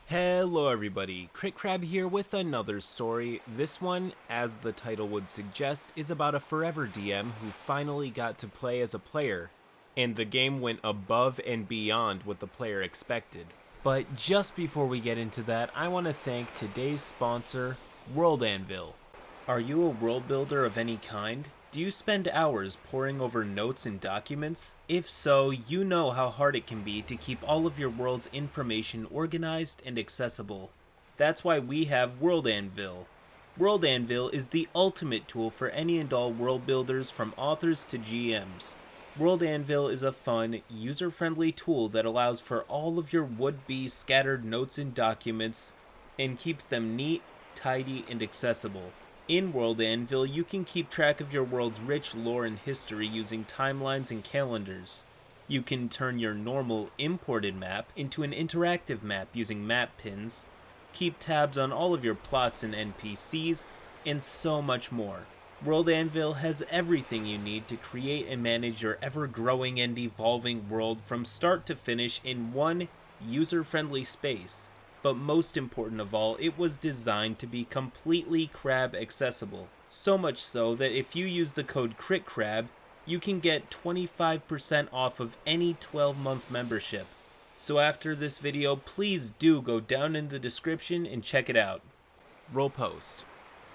Hello everybody, CritCrab here with another story. This one, as the title would suggest, is about a forever DM who finally got to play as a player, and the game went above and beyond what the player expected. But just before we get into that, I want to thank today's sponsor, World Anvil. Are you a world builder of any kind? Do you spend hours poring over notes and documents? If so, you know how hard it can be to keep all of your world's information organized and accessible. That's why we have World Anvil. World Anvil is the ultimate tool for any and all world builders from authors to GMs. World Anvil is a fun, user-friendly tool that allows for all of your would-be scattered notes and documents and keeps them neat, tidy, and accessible. In World Anvil, you can keep track of your world's rich lore and history using timelines and calendars. You can turn your normal imported map into an interactive map using map pins, keep tabs on all of your plots and NPCs, and so much more. World Anvil has everything you need to create and manage your ever-growing and evolving world from start to finish in one user-friendly space. But most important of all, it was designed to be completely crab accessible. So much so that if you use the code CritCrab, you can get 25% off of any 12-month membership. So after this video, please do go down in the description and check it out. Role post.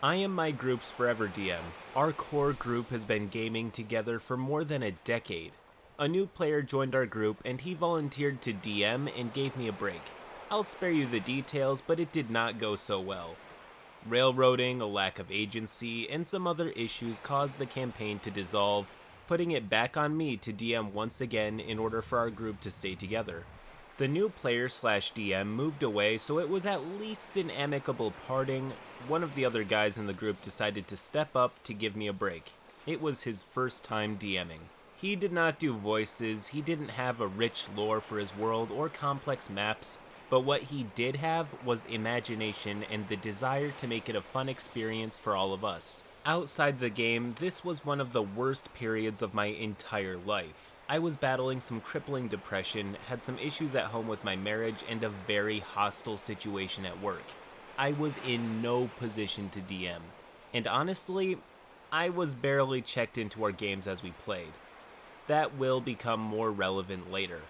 I am my group's forever DM. Our core group has been gaming together for more than a decade. A new player joined our group and he volunteered to DM and gave me a break. I'll spare you the details, but it did not go so well. Railroading, a lack of agency, and some other issues caused the campaign to dissolve, putting it back on me to DM once again in order for our group to stay together. The new player/DM moved away, so it was at least an amicable parting. One of the other guys in the group decided to step up to give me a break. It was his first time DMing. He did not do voices, he didn't have a rich lore for his world or complex maps, but what he did have was imagination and the desire to make it a fun experience for all of us. Outside the game, this was one of the worst periods of my entire life. I was battling some crippling depression, had some issues at home with my marriage, and a very hostile situation at work. I was in no position to DM. And honestly, I was barely checked into our games as we played. That will become more relevant later.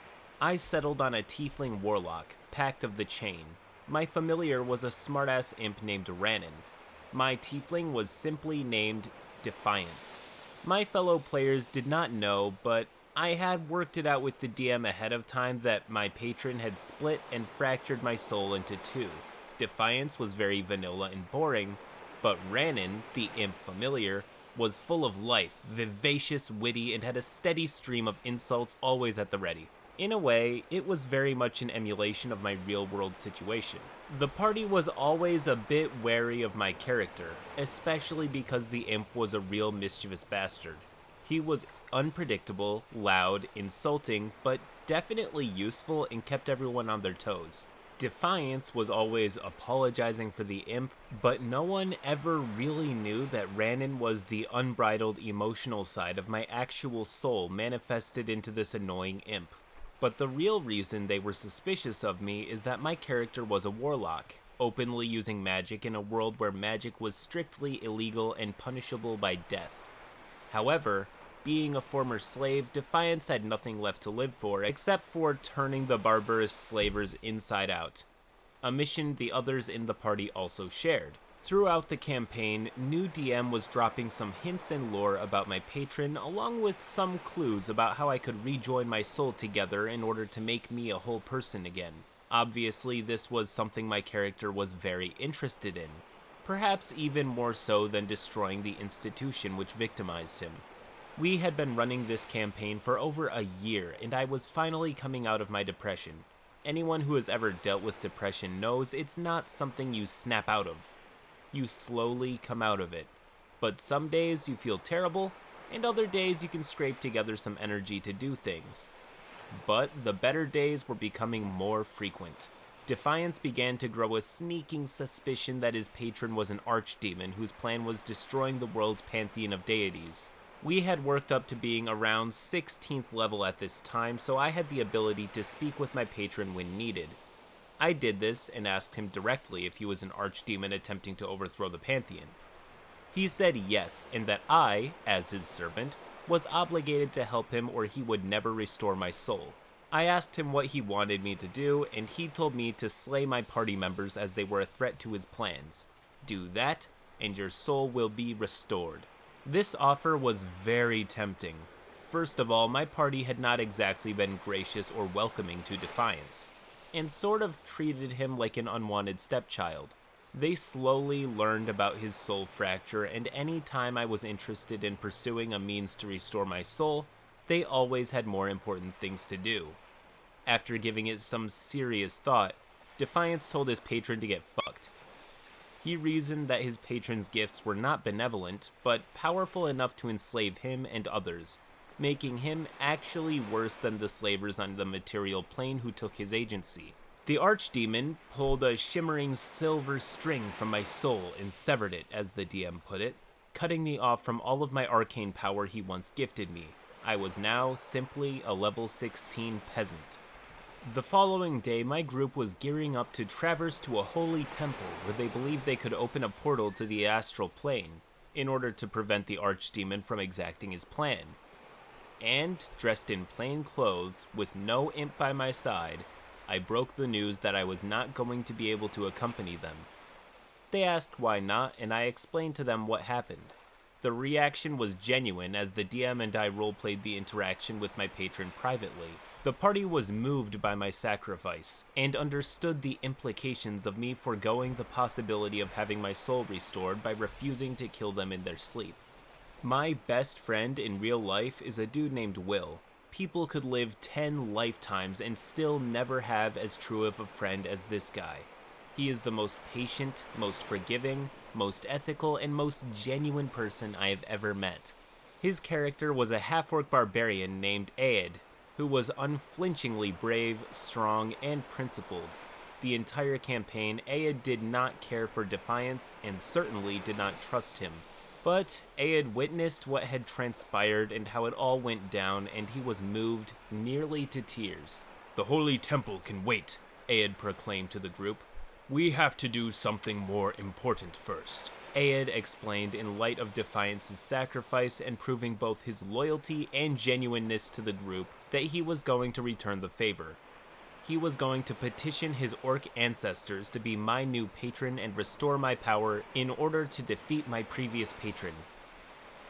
I settled on a tiefling warlock, Pact of the Chain. My familiar was a smartass imp named Rannin. My tiefling was simply named Defiance. My fellow players did not know, but I had worked it out with the DM ahead of time that my patron had split and fractured my soul into two. Defiance was very vanilla and boring, but Rannin, the imp familiar, was full of life, vivacious, witty, and had a steady stream of insults always at the ready. In a way, it was very much an emulation of my real-world situation. The party was always a bit wary of my character, especially because the imp was a real mischievous bastard. He was unpredictable, loud, insulting, but definitely useful and kept everyone on their toes. Defiance was always apologizing for the imp, but no one ever really knew that Rannin was the unbridled emotional side of my actual soul manifested into this annoying imp. But the real reason they were suspicious of me is that my character was a warlock, openly using magic in a world where magic was strictly illegal and punishable by death. However, being a former slave, Defiance had nothing left to live for except for turning the barbarous slavers inside out, a mission the others in the party also shared. Throughout the campaign, new DM was dropping some hints and lore about my patron, along with some clues about how I could rejoin my soul together in order to make me a whole person again. Obviously, this was something my character was very interested in, perhaps even more so than destroying the institution which victimized him. We had been running this campaign for over a year, and I was finally coming out of my depression. Anyone who has ever dealt with depression knows it's not something you snap out of. You slowly come out of it. But some days you feel terrible, and other days you can scrape together some energy to do things. But the better days were becoming more frequent. Defiance began to grow a sneaking suspicion that his patron was an archdemon whose plan was destroying the world's pantheon of deities. We had worked up to being around 16th level at this time, so I had the ability to speak with my patron when needed. I did this and asked him directly if he was an archdemon attempting to overthrow the Pantheon. He said yes, and that I, as his servant, was obligated to help him or he would never restore my soul. I asked him what he wanted me to do, and he told me to slay my party members as they were a threat to his plans. Do that, and your soul will be restored. This offer was very tempting. First of all, my party had not exactly been gracious or welcoming to Defiance, and sort of treated him like an unwanted stepchild. They slowly learned about his soul fracture, and any time I was interested in pursuing a means to restore my soul, they always had more important things to do. After giving it some serious thought, Defiance told his patron to get fucked. He reasoned that his patron's gifts were not benevolent, but powerful enough to enslave him and others, making him actually worse than the slavers on the material plane who took his agency. The archdemon pulled a shimmering silver string from my soul and severed it, as the DM put it, cutting me off from all of my arcane power he once gifted me. I was now simply a level 16 peasant. The following day, my group was gearing up to traverse to a holy temple where they believed they could open a portal to the astral plane in order to prevent the archdemon from exacting his plan. And, dressed in plain clothes, with no imp by my side, I broke the news that I was not going to be able to accompany them. They asked why not, and I explained to them what happened. The reaction was genuine as the DM and I roleplayed the interaction with my patron privately. The party was moved by my sacrifice, and understood the implications of me foregoing the possibility of having my soul restored by refusing to kill them in their sleep. My best friend in real life is a dude named Will. People could live 10 lifetimes and still never have as true of a friend as this guy. He is the most patient, most forgiving, most ethical, and most genuine person I have ever met. His character was a half-orc barbarian named Aand, who was unflinchingly brave, strong, and principled. The entire campaign, Aand did not care for Defiance and certainly did not trust him. But Aand witnessed what had transpired and how it all went down, and he was moved nearly to tears. "The Holy Temple can wait," Aand proclaimed to the group. "We have to do something more important first." Aand explained in light of Defiance's sacrifice and proving both his loyalty and genuineness to the group that he was going to return the favor. He was going to petition his orc ancestors to be my new patron and restore my power in order to defeat my previous patron.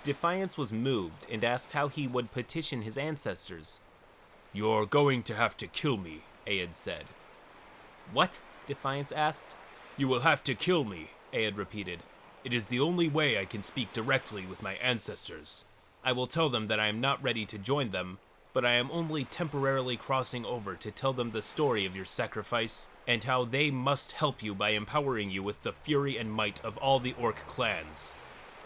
Defiance was moved and asked how he would petition his ancestors. "You're going to have to kill me," Aand said. "What?" Defiance asked. "You will have to kill me," Aand repeated. "It is the only way I can speak directly with my ancestors. I will tell them that I am not ready to join them, but I am only temporarily crossing over to tell them the story of your sacrifice, and how they must help you by empowering you with the fury and might of all the orc clans."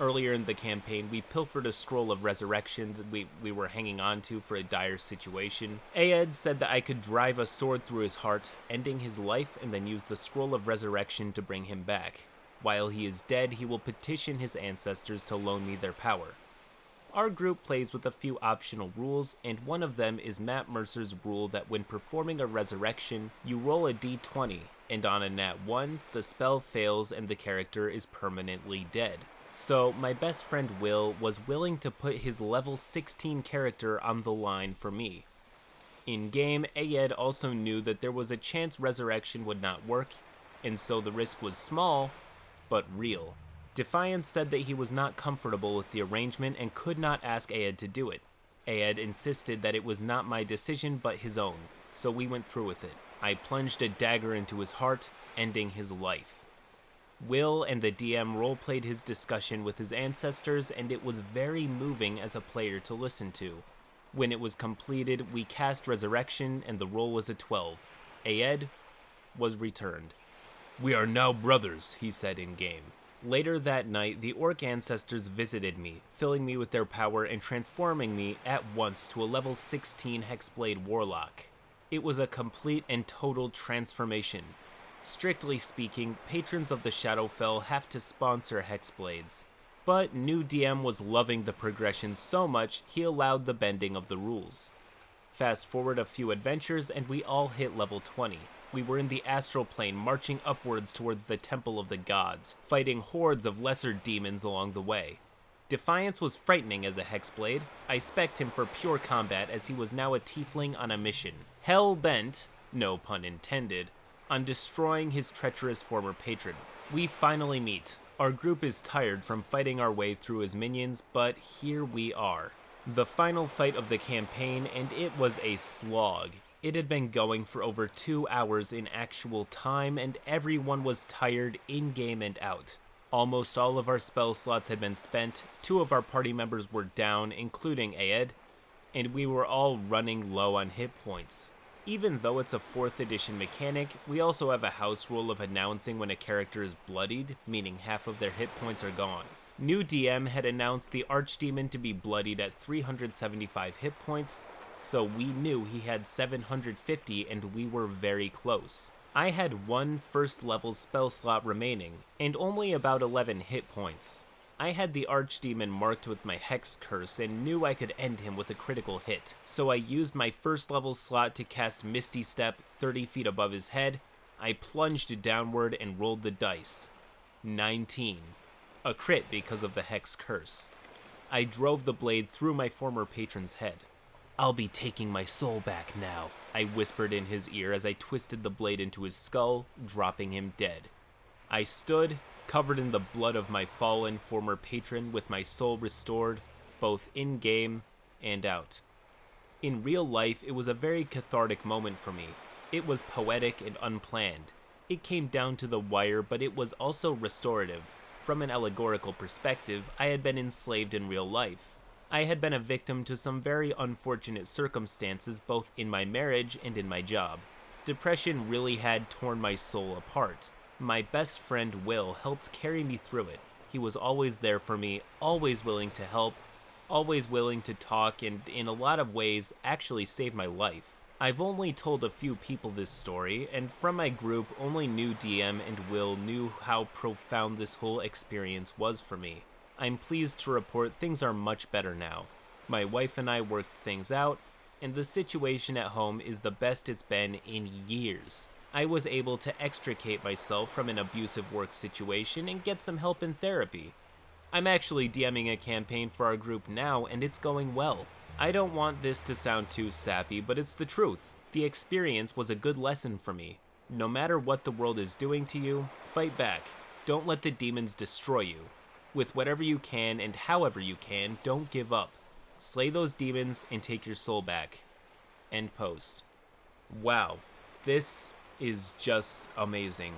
Earlier in the campaign, we pilfered a scroll of resurrection that we were hanging on to for a dire situation. Aand said that I could drive a sword through his heart, ending his life, and then use the scroll of resurrection to bring him back. While he is dead, he will petition his ancestors to loan me their power. Our group plays with a few optional rules, and one of them is Matt Mercer's rule that when performing a resurrection, you roll a d20, and on a nat 1, the spell fails and the character is permanently dead. So my best friend Will was willing to put his level 16 character on the line for me. In-game, Aand also knew that there was a chance resurrection would not work, and so the risk was small, but real. Defiance said that he was not comfortable with the arrangement and could not ask Aand to do it. Aand insisted that it was not my decision but his own, so we went through with it. I plunged a dagger into his heart, ending his life. Will and the DM roleplayed his discussion with his ancestors, and it was very moving as a player to listen to. When it was completed, we cast Resurrection, and the roll was a 12. Aand was returned. "We are now brothers," he said in-game. Later that night, the orc ancestors visited me, filling me with their power and transforming me at once to a level 16 Hexblade Warlock. It was a complete and total transformation. Strictly speaking, patrons of the Shadowfell have to sponsor Hexblades, but new DM was loving the progression so much he allowed the bending of the rules. Fast forward a few adventures and we all hit level 20. We were in the astral plane, marching upwards towards the temple of the gods, fighting hordes of lesser demons along the way. Defiance was frightening as a hexblade. I spec'd him for pure combat as he was now a tiefling on a mission, hell-bent, no pun intended, on destroying his treacherous former patron. We finally meet. Our group is tired from fighting our way through his minions, but here we are. The final fight of the campaign, and it was a slog. It had been going for over 2 hours in actual time, and everyone was tired in-game and out. Almost all of our spell slots had been spent, 2 of our party members were down, including Aand, and we were all running low on hit points. Even though it's a 4th edition mechanic, we also have a house rule of announcing when a character is bloodied, meaning half of their hit points are gone. New DM had announced the Archdemon to be bloodied at 375 hit points, so we knew he had 750 and we were very close. I had 1 first level spell slot remaining, and only about 11 hit points. I had the Archdemon marked with my Hex Curse and knew I could end him with a critical hit, so I used my first level slot to cast Misty Step 30 feet above his head. I plunged downward and rolled the dice. 19. A crit because of the Hex Curse. I drove the blade through my former patron's head. "I'll be taking my soul back now," I whispered in his ear as I twisted the blade into his skull, dropping him dead. I stood, covered in the blood of my fallen former patron, with my soul restored, both in-game and out. In real life, it was a very cathartic moment for me. It was poetic and unplanned. It came down to the wire, but it was also restorative. From an allegorical perspective, I had been enslaved in real life. I had been a victim to some very unfortunate circumstances both in my marriage and in my job. Depression really had torn my soul apart. My best friend Will helped carry me through it. He was always there for me, always willing to help, always willing to talk, and in a lot of ways actually saved my life. I've only told a few people this story, and from my group, only new DM and Will knew how profound this whole experience was for me. I'm pleased to report things are much better now. My wife and I worked things out, and the situation at home is the best it's been in years. I was able to extricate myself from an abusive work situation and get some help in therapy. I'm actually DMing a campaign for our group now, and it's going well. I don't want this to sound too sappy, but it's the truth. The experience was a good lesson for me. No matter what the world is doing to you, fight back. Don't let the demons destroy you. With whatever you can and however you can, don't give up. Slay those demons and take your soul back. End post. Wow, this is just amazing.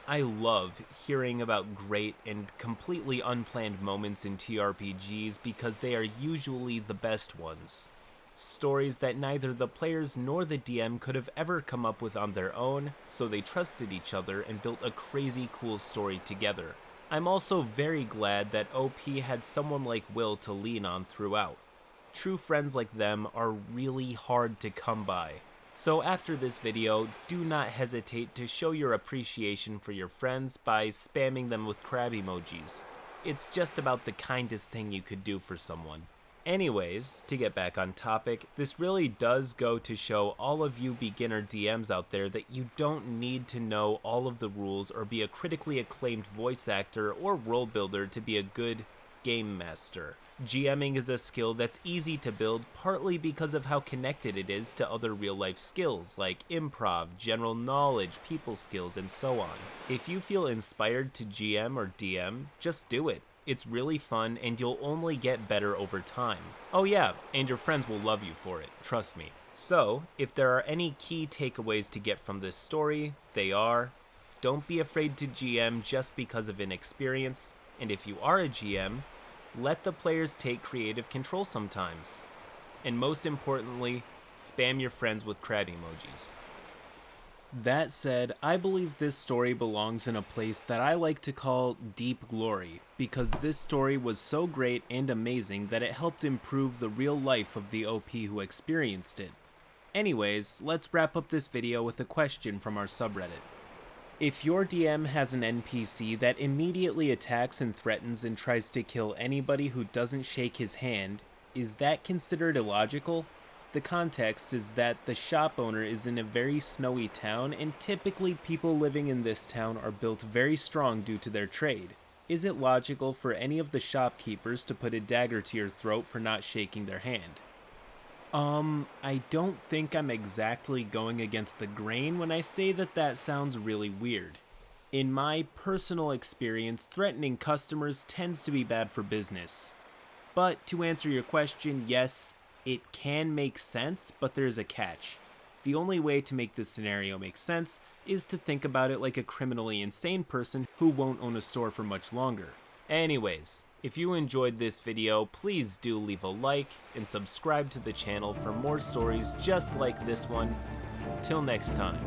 I love hearing about great and completely unplanned moments in TRPGs because they are usually the best ones. Stories that neither the players nor the DM could have ever come up with on their own, so they trusted each other and built a crazy cool story together. I'm also very glad that OP had someone like Will to lean on throughout. True friends like them are really hard to come by. So after this video, do not hesitate to show your appreciation for your friends by spamming them with crab emojis. It's just about the kindest thing you could do for someone. Anyways, to get back on topic, this really does go to show all of you beginner DMs out there that you don't need to know all of the rules or be a critically acclaimed voice actor or world builder to be a good game master. GMing is a skill that's easy to build partly because of how connected it is to other real-life skills like improv, general knowledge, people skills, and so on. If you feel inspired to GM or DM, just do it. It's really fun, and you'll only get better over time. Oh yeah, and your friends will love you for it, trust me. So, if there are any key takeaways to get from this story, they are: don't be afraid to GM just because of inexperience, and if you are a GM, let the players take creative control sometimes. And most importantly, spam your friends with crab emojis. That said, I believe this story belongs in a place that I like to call Deep Glory, because this story was so great and amazing that it helped improve the real life of the OP who experienced it. Anyways, let's wrap up this video with a question from our subreddit. If your DM has an NPC that immediately attacks and threatens and tries to kill anybody who doesn't shake his hand, is that considered illogical? The context is that the shop owner is in a very snowy town, and typically people living in this town are built very strong due to their trade. Is it logical for any of the shopkeepers to put a dagger to your throat for not shaking their hand? I don't think I'm exactly going against the grain when I say that that sounds really weird. In my personal experience, threatening customers tends to be bad for business. But to answer your question, yes, it can make sense, but there's a catch. The only way to make this scenario make sense is to think about it like a criminally insane person who won't own a store for much longer. Anyways, if you enjoyed this video, please do leave a like and subscribe to the channel for more stories just like this one. Till next time.